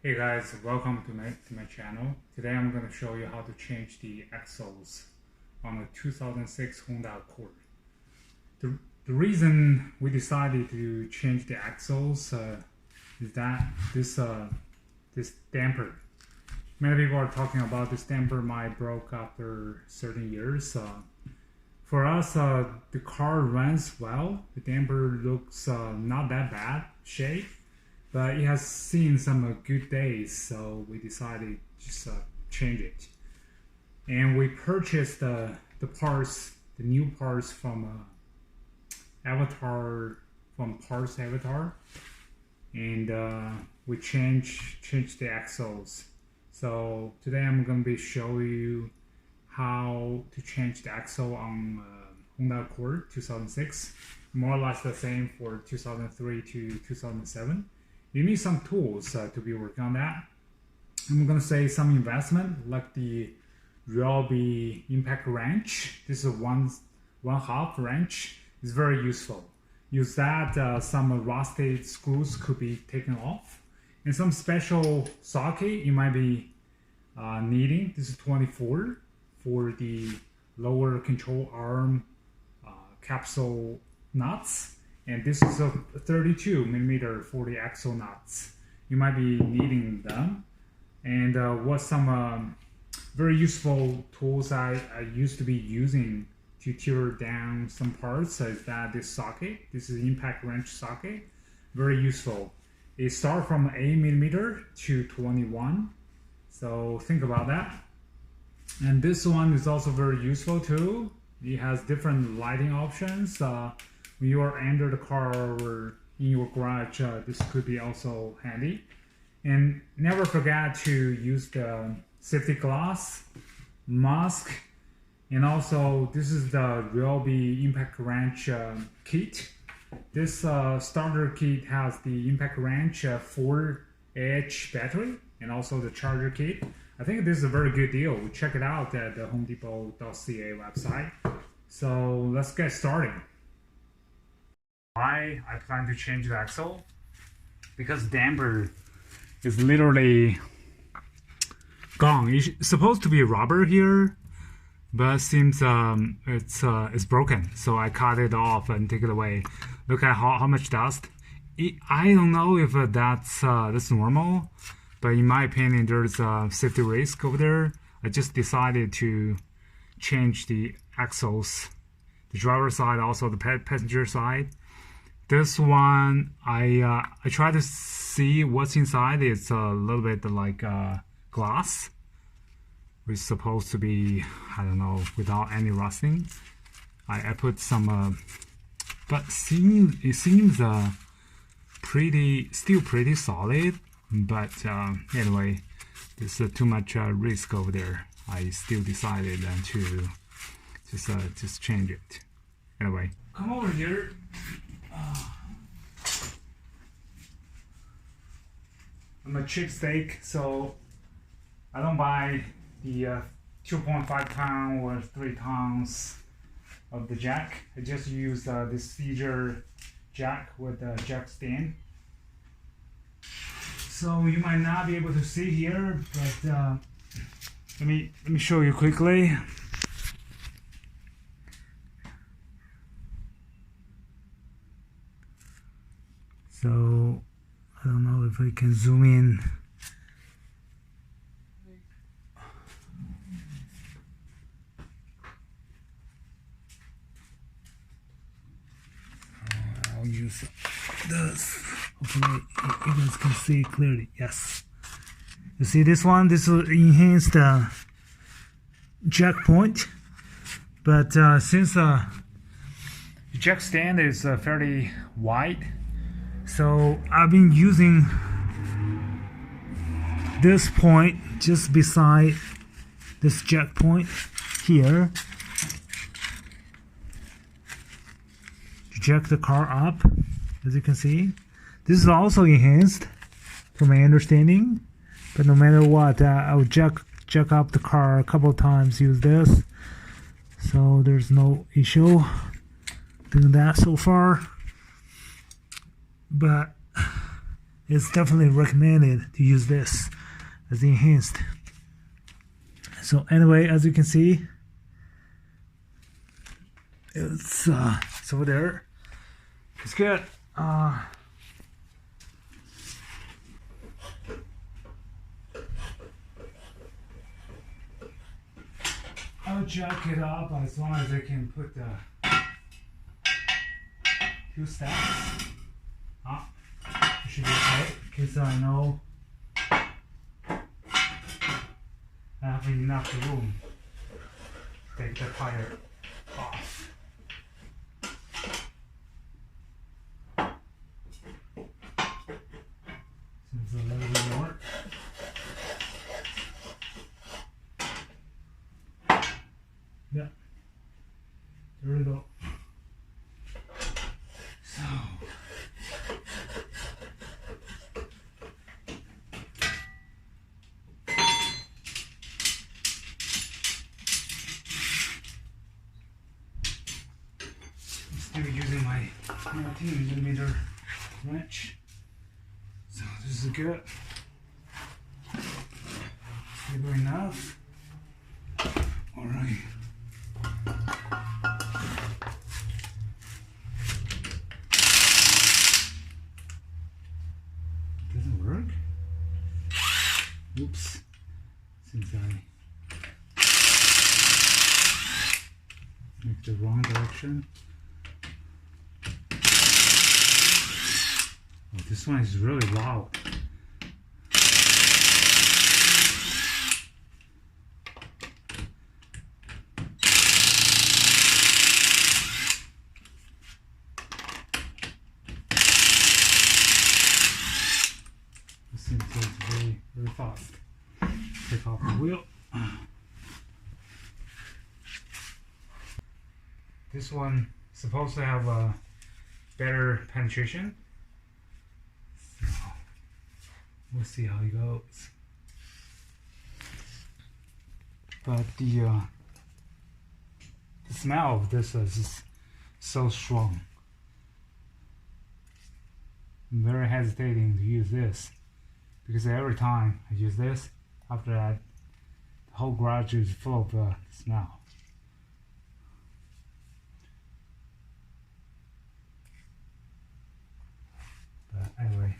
Hey guys, welcome to my channel. Today I'm going to show you how to change the axles on a 2006 Honda Accord. The reason we decided to change the axles is that this damper. Many people are talking about this damper might broke after certain years. For us, the car runs well. The damper looks not that bad shape. But it has seen some good days, so we decided to just change it. And we purchased the parts, the new parts from Avatar, from Parts Avatar, and we changed the axles. So today I'm going to be showing you how to change the axle on Honda Accord 2006. More or less the same for 2003 to 2007. You need some tools to be working on that. I'm going to say some investment like the Ryobi impact wrench. This is one half wrench. It's very useful. Use that, some rusted screws could be taken off. And some special socket you might be needing. This is 24 for the lower control arm capsule nuts. And this is a 32 millimeter for the axle nuts. You might be needing them. And what some very useful tools I used to be using to tear down some parts is that this socket. This is impact wrench socket. Very useful. It starts from 8 millimeter to 21. So think about that. And this one is also very useful too. It has different lighting options. When you are under the car or in your garage, this could be also handy. And never forget to use the safety glass, mask, and also this is the Ryobi impact wrench kit. This starter kit has the impact wrench 4H battery and also the charger kit. I think this is a very good deal. Check it out at the homedepot.ca website. So let's get started. Why I plan to change the axle? Because damper is literally gone. It's supposed to be rubber here, but it seems it's broken. So I cut it off and take it away. Look at how much dust. I don't know if that's normal, but in my opinion, there's a safety risk over there. I just decided to change the axles, the driver side, also the passenger side. This one, I try to see what's inside. It's a little bit like glass, which is supposed to be, I don't know, without any rusting. I put some, but it seems still pretty solid. But anyway, there's too much risk over there. I still decided to just change it. Anyway, come over here. I'm a cheapskate, so I don't buy the 2.5 pound or 3 tons of the jack. I just use this feeder jack with a jack stand. So you might not be able to see here, but let me show you quickly. So I don't know if I can zoom in. I'll use this. Hopefully you guys can see clearly. Yes. You see this one? This will enhance the jack point. But since the jack stand is fairly wide, so I've been using this point just beside this jack point here to jack the car up. As you can see, this is also enhanced from my understanding, but no matter what, I'll jack up the car a couple of times, use this, so there's no issue doing that so far. But it's definitely recommended to use this as the enhanced. So anyway, as you can see, it's over there. It's good. I'll jack it up as long as I can put the 2 steps. It should be okay, because I know I have enough room to take the tire off. Seems a little bit more. Yeah, there we go. So, I'm still using my 19mm wrench. So this is good. Stable enough. All right. Doesn't work. Oops. Since I make the wrong direction. Oh, this one is really loud. This thing goes very, very fast. Take off the wheel. This one is supposed to have a better penetration. So we'll see how it goes. But the smell of this is so strong. I'm very hesitating to use this because every time I use this, after that, the whole garage is full of smell. But anyway.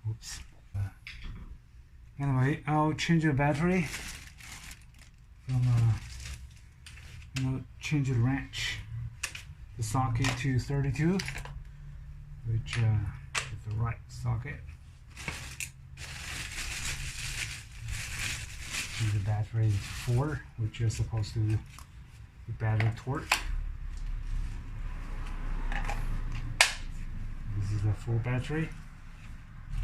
Oops. Anyway, I'll change the battery from change the wrench, the socket to 32, which is the right socket. Change the battery to 4, which is supposed to be battery torque. This is a full battery.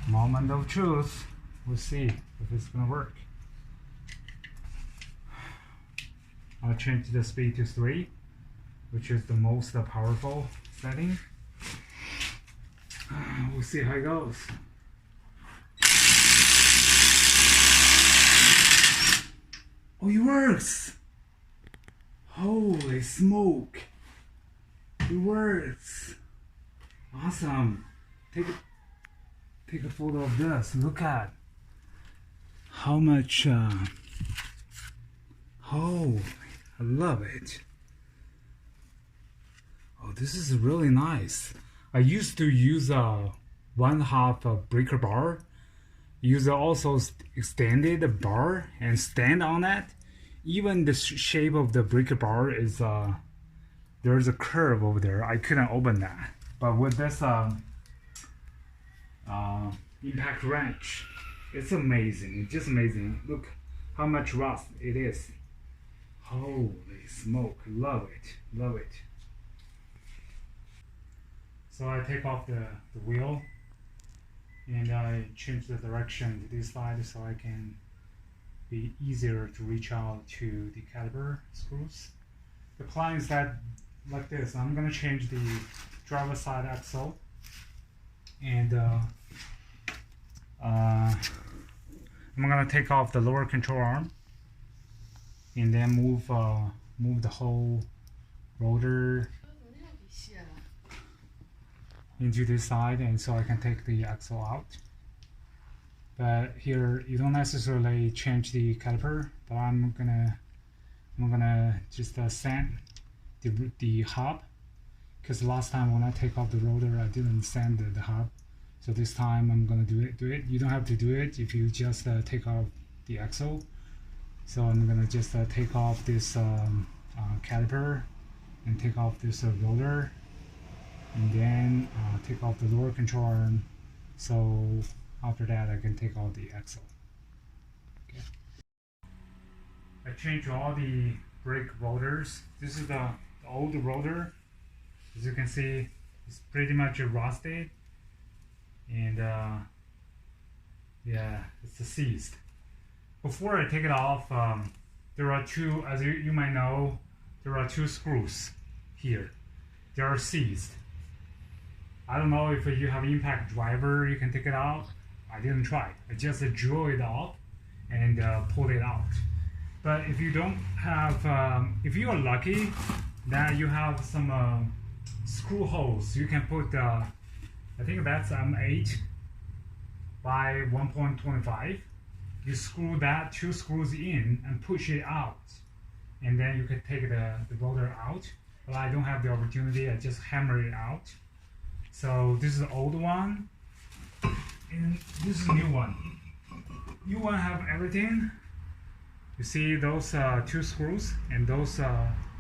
Moment of truth. We'll see if it's gonna work. I'll change the speed to 3, which is the most powerful setting. We'll see how it goes. Oh, it works! Holy smoke! It works! Awesome! Take a photo of this. Look at how much. Oh, I love it. Oh, this is really nice. I used to use a 1/2 breaker bar. Use also extended bar and stand on that. Even the shape of the breaker bar is there's a curve over there. I couldn't open that. But with this impact wrench, it's amazing. It's just amazing. Look how much rust it is. Holy smoke! Love it, love it. So I take off the wheel and I change the direction to this side so I can be easier to reach out to the caliper screws. The plan is that like this. I'm gonna change the driver side axle and I'm gonna take off the lower control arm and then move the whole rotor into this side, and so I can take the axle out. But here you don't necessarily change the caliper, but I'm gonna just sand the hub, because last time when I take off the rotor I didn't sand the hub. So this time I'm gonna do it. You don't have to do it if you just take off the axle. So I'm gonna just take off this caliper and take off this rotor, and then take off the lower control arm. So after that I can take off the axle. Okay. I changed all the brake rotors. This is the old rotor. As you can see, it's pretty much rusted, and yeah, it's seized. Before I take it off, there are two, as you might know, there are two screws here. They are seized. I don't know if you have impact driver, you can take it out. I didn't try. I just drew it off and pulled it out. But if you don't have, if you are lucky that you have some screw holes, you can put, I think that's 8 by 1.25. You screw that 2 screws in and push it out, and then you can take the rotor out. But I don't have the opportunity. I just hammer it out. So this is the old one, and this is the new one. New one have everything. You see those 2 screws, and those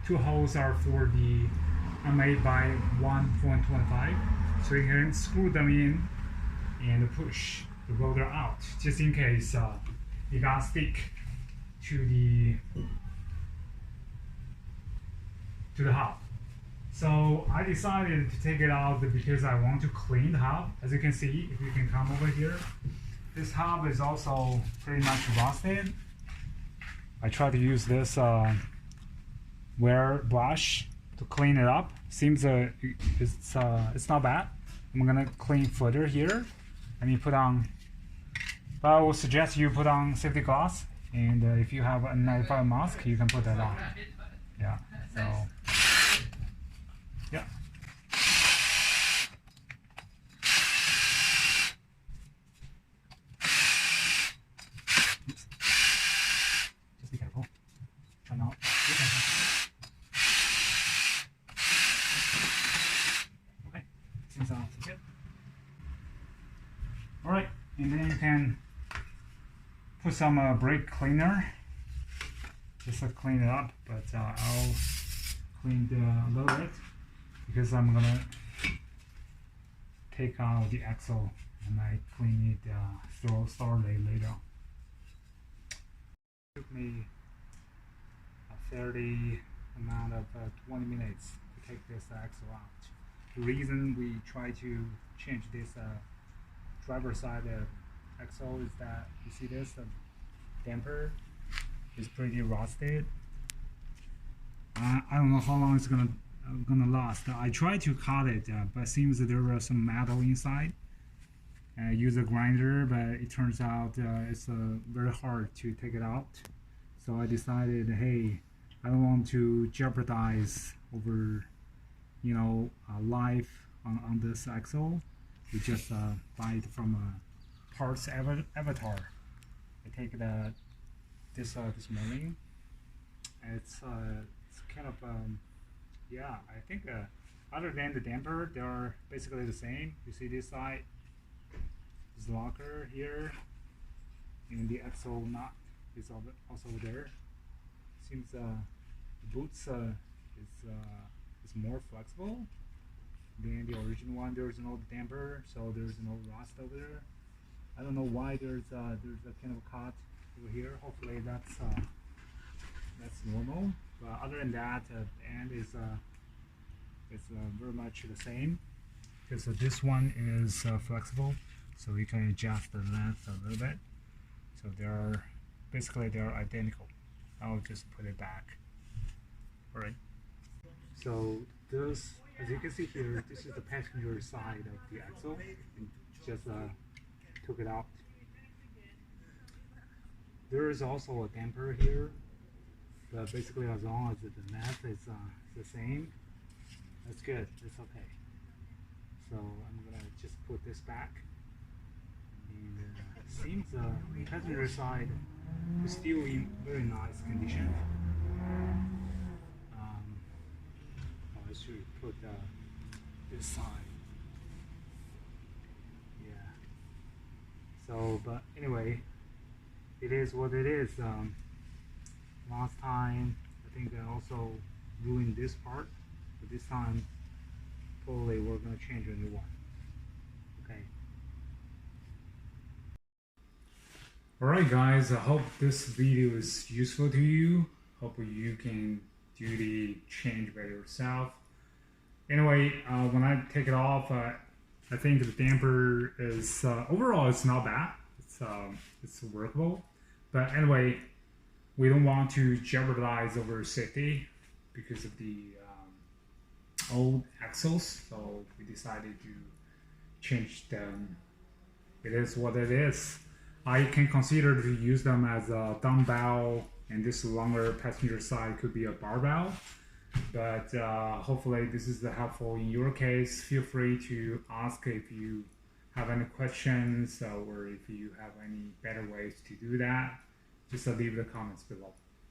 2 holes are for the 8 by 1.25. So you can screw them in and push the rotor out, just in case it got stick to the hub. So I decided to take it out because I want to clean the hub. As you can see, if you can come over here, this hub is also pretty much rusted. I try to use this wear brush to clean it up. Seems it's not bad. I'm gonna clean further here. And you put on, but I will suggest you put on safety gloves, and if you have a N95 mask, you can put that on. Yeah, so yeah. Oops. Just be careful. Try not. Okay, seems good. Alright, and then you can put some brake cleaner just to clean it up, but I'll clean a little bit because I'm gonna take out the axle and I clean it thoroughly later. It took me a fairly amount of 20 minutes to take this axle out. The reason we try to change this driver side axle is that you see this, the damper is pretty rusted. I don't know how long it's gonna last. I tried to cut it, but it seems that there was some metal inside. I used a grinder, but it turns out it's very hard to take it out. So I decided, hey, I don't want to jeopardize over, life on this axle. We just buy it from a parts avatar. I take this morning. It's kind of yeah. I think other than the damper, they are basically the same. You see this side, this locker here, and the axle nut is also there. Seems the boots is more flexible than the original one. There's no damper, so there's no rust over there. I don't know why there's a kind of cut over here. Hopefully that's normal. But other than that, the end is it's very much the same. Because this one is flexible, so you can adjust the length a little bit. So they're identical. I'll just put it back. All right. So this, as you can see here, this is the passenger side of the axle. And just took it out. There is also a damper here, But basically, as long as the math is the same, that's good. That's okay. So I'm gonna just put this back. And seems the passenger side is still in very nice condition. I should put this side. Yeah. So, but anyway, it is what it is. Last time, I think I also ruined this part, but this time, probably we're gonna change a new one. Okay. Alright guys, I hope this video is useful to you. Hope you can do the change by yourself. Anyway, when I take it off, I think the damper is, overall it's not bad. It's workable. But anyway, we don't want to jeopardize over safety because of the old axles. So we decided to change them. It is what it is. I can consider to use them as a dumbbell, and this longer passenger side could be a barbell. But hopefully this is helpful in your case. Feel free to ask if you have any questions or if you have any better ways to do that. Just leave the comments below.